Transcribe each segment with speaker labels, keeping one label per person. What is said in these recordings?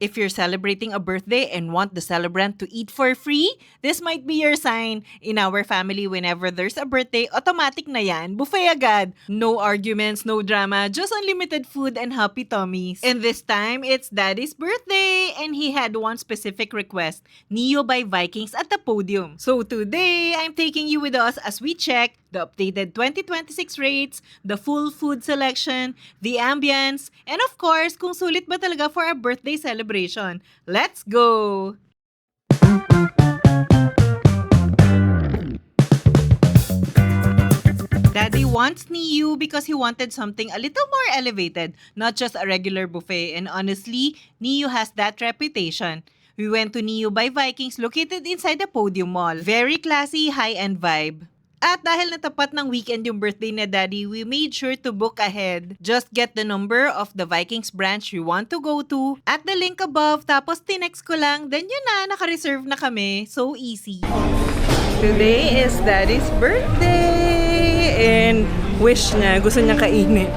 Speaker 1: If you're celebrating a birthday and want the celebrant to eat for free, this might be your sign. In our family, whenever there's a birthday, automatic na yan. Buffet agad. No arguments, no drama, just unlimited food and happy tummies. And this time, it's Daddy's birthday and he had one specific request, Neo by Vikings at the podium. So today, I'm taking you with us as we check the updated 2026 rates, the full food selection, the ambience, and of course, kung sulit ba talaga for a birthday celebration. Let's go! Daddy wants Niu because he wanted something a little more elevated, not just a regular buffet. And honestly, Niu has that reputation. We went to Niu by Vikings located inside the Podium Mall. Very classy, high-end vibe. At dahil natapat ng weekend yung birthday na Daddy, we made sure to book ahead. Just get the number of the Vikings branch we want to go to at the link above, tapos tinext ko lang, then yun na, naka-reserve na kami. So easy. Today is Daddy's birthday and wish niya, gusto niya kainin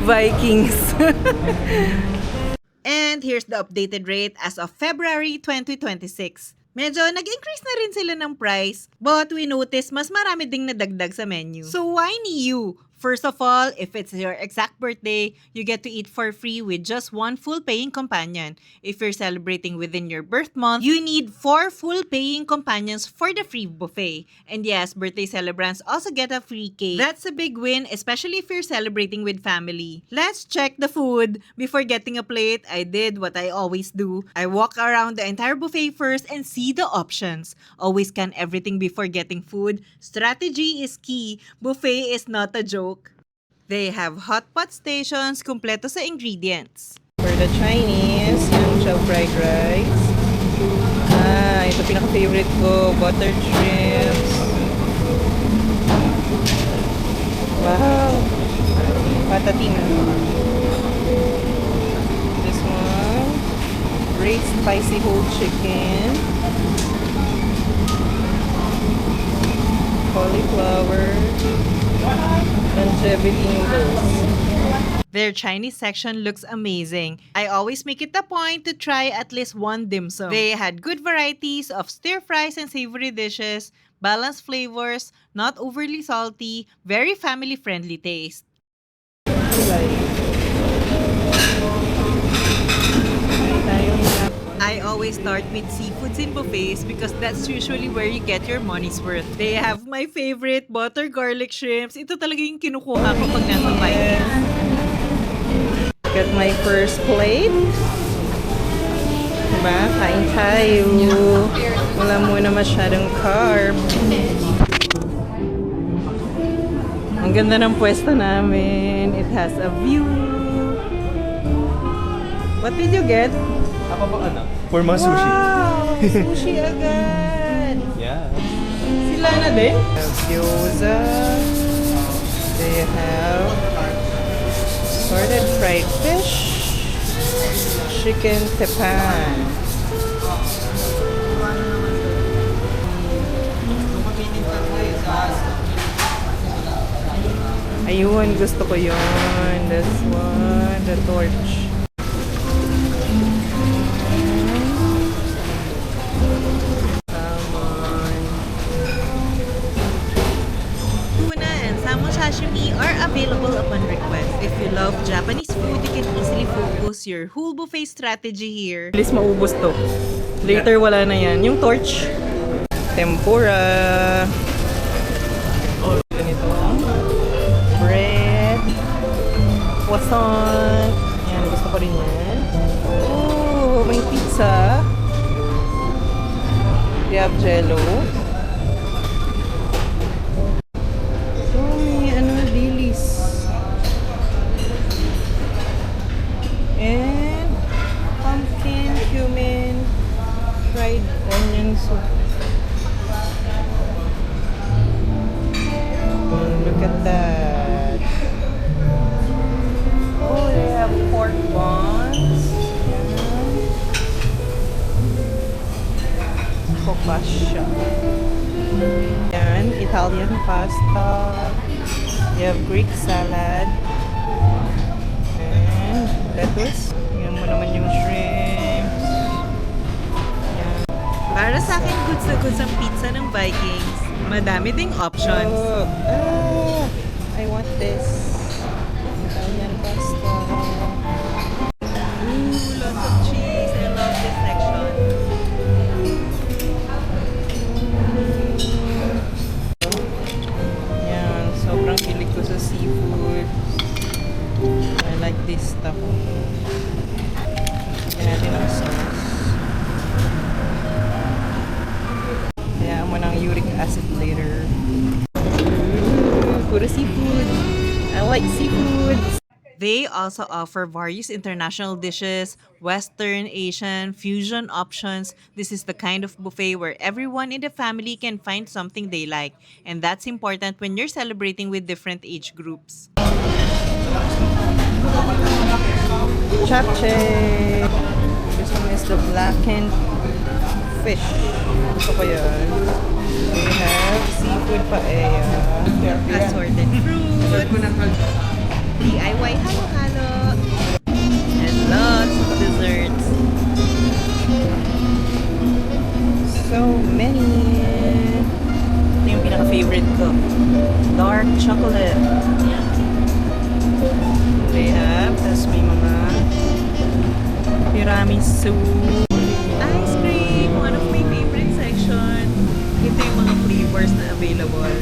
Speaker 1: Vikings. And here's the updated rate as of February 2026. Medyo nag-increase na rin sila ng price, but we noticed mas marami ding nadagdag sa menu. So why Niu? First of all, if it's your exact birthday, you get to eat for free with just one full paying companion. If you're celebrating within your birth month, you need 4 full paying companions for the free buffet. And yes, birthday celebrants also get a free cake. That's a big win, especially if you're celebrating with family. Let's check the food. Before getting a plate, I did what I always do. I walk around the entire buffet first and see the options. Always scan everything before getting food. Strategy is key. Buffet is not a joke. They have hot pot stations, kumpleto sa ingredients. For the Chinese, yung chow fried rice. Ito pinaka-favorite ko, buttered shrimps. Wow! Patatim. This one, great spicy whole chicken. Cauliflower. Anchovy noodles. Their Chinese section looks amazing. I always make it a point to try at least one dim sum. They had good varieties of stir fries and savory dishes, balanced flavors, not overly salty, very family-friendly taste. I always start with seafoods in buffets because that's usually where you get your money's worth. They have my favorite butter garlic shrimps. Ito talaga yung kinukuha ko pag nasa Vikings. Got my first plate. Diba? Kain tayo. Wala muna masyadong carb. Ang ganda ng pwesto namin. It has a view. What did you get?
Speaker 2: Ako ba ano? For mga sushi.
Speaker 1: Wow! Sushi agad!
Speaker 2: Yeah.
Speaker 1: Sila na din? They have gyoza. They have assorted fried fish. Chicken tepan. Ayun, gusto ko yun. This one, the torch. Sashimi are available upon request. If you love Japanese food, you can easily focus your whole buffet strategy here. Please maubos to. Later wala na yan. Yung torch. Tempura. Ganito. Bread. Croissant. Yan, gusto ko rin yan. Oh, may pizza. We have jello. And pumpkin, cumin, fried onion soup. Look at that. Oh, they have pork buns. Focaccia. Yan, Italian pasta. You have Greek salad. And lettuce. Yan mo naman yung shrimps. Let's look at some pizza ng Vikings. Madami ding options.
Speaker 3: I want this. Italian pasta.
Speaker 1: Ooh, lots of cheese. I love this section.
Speaker 3: Yan, sobrang hilig ko sa seafood. I like this stuff. Lagyan natin ang sauce. Kaya mo ng uric acid later. Puro seafood. I like seafood.
Speaker 1: They also offer various international dishes, Western, Asian, fusion options. This is the kind of buffet where everyone in the family can find something they like. And that's important when you're celebrating with different age groups.
Speaker 3: Japchae. This one is the blackened fish. Gusto ko yan. We have seafood paella.
Speaker 1: Assorted fruit, DIY halo-halo, and lots of desserts.
Speaker 3: So many.
Speaker 1: Ito yung pinaka-favorite ko. Dark chocolate.
Speaker 3: They have, tas may mga tiramisu.
Speaker 1: Ice cream, one of my favorite section. Ito yung mga flavors na available.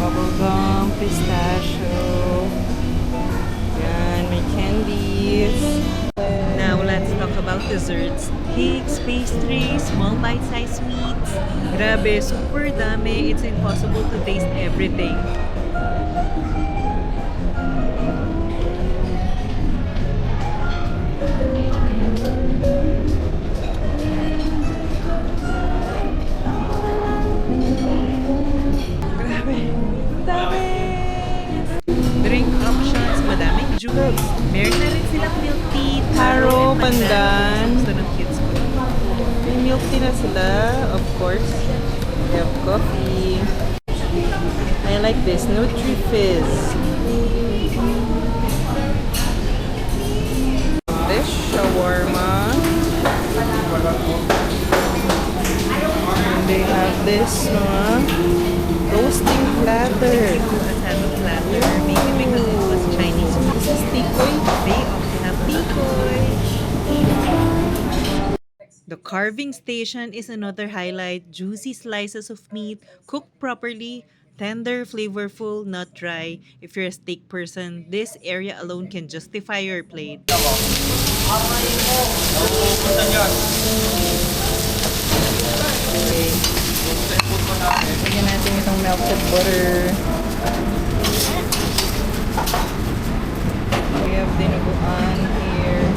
Speaker 3: Bubblegum, pistachio. Yan, may candies.
Speaker 1: Now, let's talk about desserts. Cakes, pastries, small bite-sized sweets. Grabe, super dami. It's impossible to taste everything. Drink options, madaming juice. Meron na rin silang milk tea,
Speaker 3: Taro,
Speaker 1: and
Speaker 3: pandan.
Speaker 1: Gusto ng kids ko.
Speaker 3: May milk tea na sila, of course. They have coffee. I like this, Nutri-Fizz. This shawarma. And they have this roasting platter.
Speaker 1: Asado platter, maybe because it was Chinese food.
Speaker 3: This is tikoy.
Speaker 1: They also have tikoy. The carving station is another highlight. Juicy slices of meat, cooked properly, tender, flavorful, not dry. If you're a steak person, this area alone can justify your plate.
Speaker 3: Okay. Lagyan natin itong melted butter. We have dinuguan here.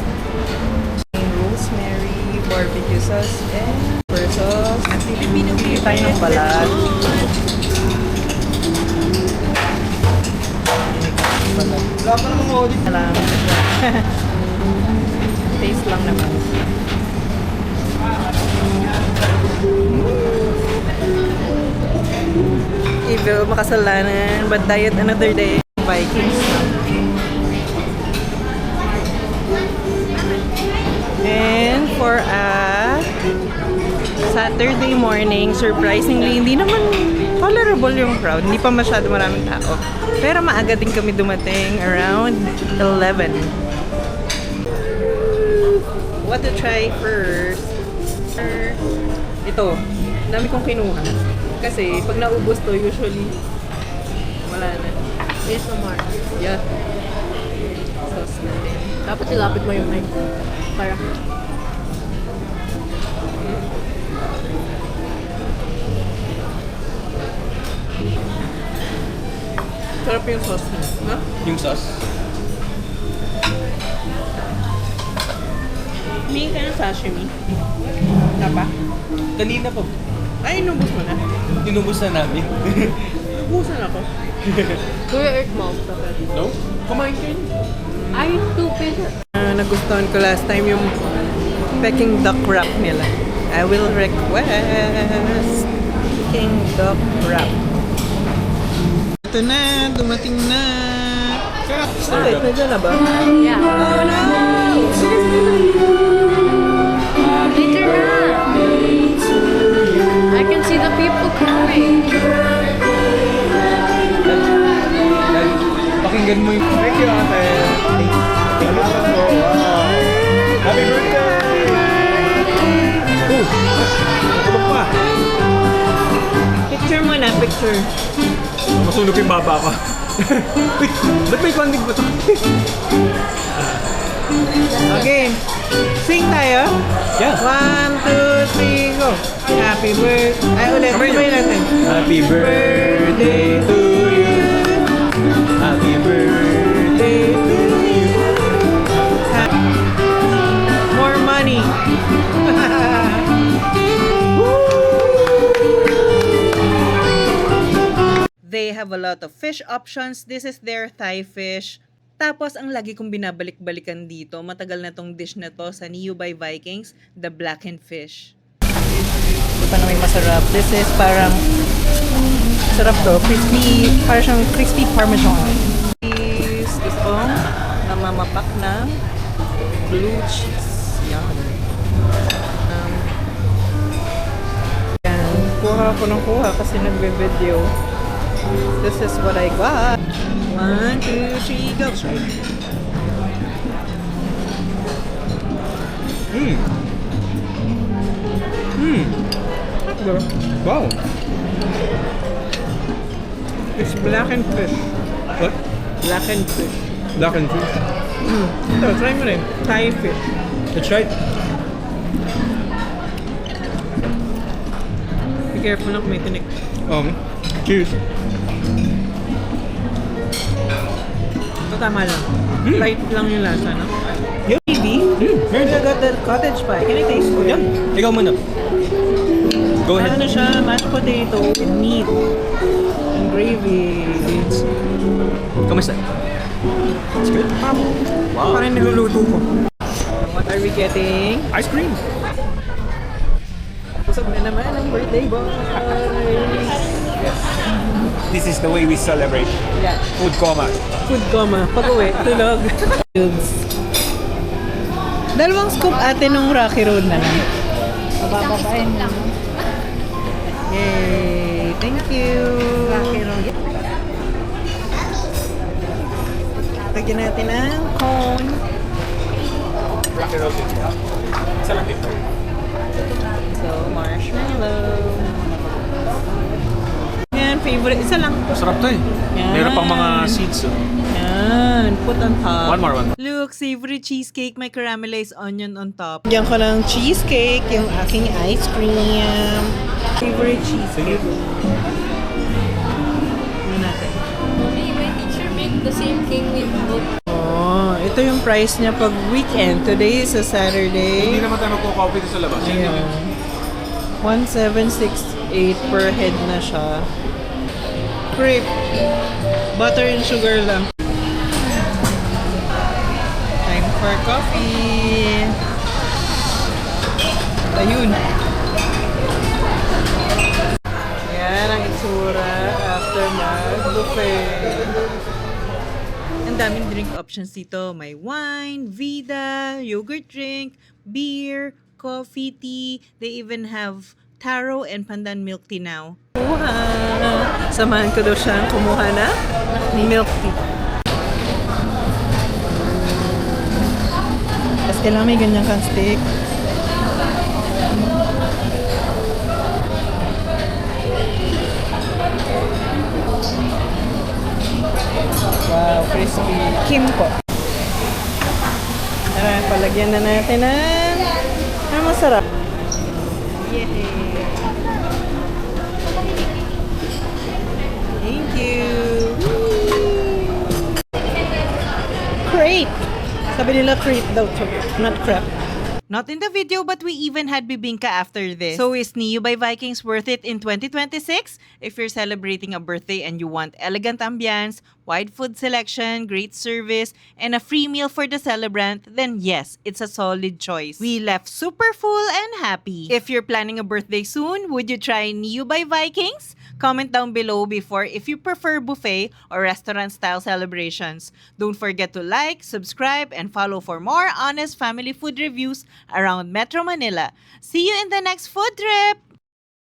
Speaker 3: Rosemary, barbecue sauce, and pepper sauce.
Speaker 1: At Filipino
Speaker 3: Bili tayo ng balat.
Speaker 2: Wala pa namang audit.
Speaker 3: Alam. Taste lang naman. Evil, makasalanan, but diet another day. Vikings. And for a Saturday morning, surprisingly, hindi naman tolerable yung crowd. Hindi pa masyado maraming tao. Pero maaga din kami dumating, around 11. What to try first? Ito, dami kong kinuha. Kasi pag naubos to, usually wala na.
Speaker 4: ASMR.
Speaker 3: Yeah. Sauce natin.
Speaker 4: Dapat ilapit mo yung mic. Para.
Speaker 3: Sarap yung sauce niya. Ha?
Speaker 2: Yung sauce.
Speaker 3: Humingi ka ng sashimi. Wala pa?
Speaker 2: Kanina po.
Speaker 3: Ay, inubos mo na.
Speaker 2: Inubos na namin.
Speaker 3: Ubusan ako.
Speaker 4: Kuya Earth Mouth. Dapat.
Speaker 2: No? Kumain kayo.
Speaker 4: Ay, stupid.
Speaker 3: Nagustuhan ko last time yung Peking duck wrap nila. I will request Peking duck wrap. Ito na, dumating na. Ay, nandiyan na ba?
Speaker 4: Yeah.
Speaker 3: Oh no!
Speaker 4: Later na. I can see the people coming.
Speaker 2: Dad, pakinggan mo yung...
Speaker 3: Thank you, ate. Salamat po. Happy birthday!
Speaker 2: Tulog pa.
Speaker 3: Picture mo na, picture.
Speaker 2: Masunog yung baba ko. Wait, ba't may panding ba ito?
Speaker 3: Okay. Sing tayo.
Speaker 2: Yeah.
Speaker 3: 1, 2, 3, go. Happy birthday. Ay, ulit.
Speaker 2: Kamay
Speaker 3: Kamay
Speaker 2: nyo.
Speaker 3: natin.
Speaker 2: Happy birthday to you. Happy birthday to you.
Speaker 3: More money.
Speaker 1: They have a lot of fish options. This is their Thai fish. Tapos, ang lagi kong binabalik-balikan dito, matagal na tong dish na to sa Niu by Vikings, the blackened fish.
Speaker 3: Ito pa na may masarap. This is parang sarap to. Crispy, parang siyang crispy parmesan. Is itong namamapak na blue cheese. Yan. Yan. Kuha ko ng kuha kasi nagbe-video. This is what I got. 1, 2, 3, go.
Speaker 2: Wow.
Speaker 3: It's blackened fish.
Speaker 2: What?
Speaker 3: Blackened fish.
Speaker 2: Black and fish.
Speaker 3: Ito, try mo rin. Thai fish.
Speaker 2: Let's try it.
Speaker 3: Be careful lang kung may tinik.
Speaker 2: Cheers.
Speaker 3: Ito tama lang. Light lang yung lasa, no?
Speaker 2: Yeah.
Speaker 3: Maybe.
Speaker 2: Meron
Speaker 3: I got the cottage pie. Can I taste ko
Speaker 2: Yeah.
Speaker 3: yan?
Speaker 2: Ikaw muna. Go ahead.
Speaker 3: Ano siya? Mashed potato with meat. And gravy.
Speaker 2: Kamusta? It's good. Wow.
Speaker 3: Parang niluluto ko. What are we getting?
Speaker 2: Ice cream.
Speaker 3: Busog na naman ang birthday boy.
Speaker 5: This is the way we celebrate
Speaker 3: Yeah.
Speaker 5: food coma.
Speaker 3: Food coma. Pag-uwi, tulog. Cubes. Dalawang scoop ate nung Rocky Road na lang. Papapain lang. Yay! Thank you! Rocky Road. Lagyan natin ang cone.
Speaker 5: Rocky Road. Isa lang dito.
Speaker 3: So, marshmallow. Yan, favorite. Isa lang.
Speaker 2: Masarap to eh.
Speaker 3: Yan.
Speaker 2: Meron pang mga seeds.
Speaker 3: Yan. Put on top.
Speaker 2: One more.
Speaker 1: Look, savory cheesecake, may caramelized onion on top.
Speaker 3: Diyan ko ng cheesecake, yung aking ice cream. Favorite cheesecake. Ano natin?
Speaker 4: Mommy, my teacher make the same cake with milk.
Speaker 3: Oh, ito yung price niya pag weekend. Today is a Saturday.
Speaker 5: Hindi naman tayo magko-coffee dito sa labas.
Speaker 3: Ayan. 1,768 per head na siya. Crepe. Butter and sugar lang. Time for coffee. Ayun. Yan ang itsura after mag-buffet.
Speaker 1: Ang daming drink options dito. May wine, Vida, yogurt drink, beer, coffee, tea. They even have taro and pandan milk tea now.
Speaker 3: Kuha. Samahan ko daw siyang kumuha na milk tea. Tapos kailangan may ganyan kang stick. Wow, crispy. Kimco. Tara, palagyan na natin ng masarap. Yay! Thank you! Crepe! Sabi nila crepe daw to, not crepe.
Speaker 1: Not in the video, but we even had bibingka after this. So is Niu by Vikings worth it in 2026? If you're celebrating a birthday and you want elegant ambience, wide food selection, great service, and a free meal for the celebrant, then yes, it's a solid choice. We left super full and happy. If you're planning a birthday soon, would you try Niu by Vikings? Comment down below before if you prefer buffet or restaurant-style celebrations. Don't forget to like, subscribe, and follow for more honest family food reviews around Metro Manila. See you in the next food trip!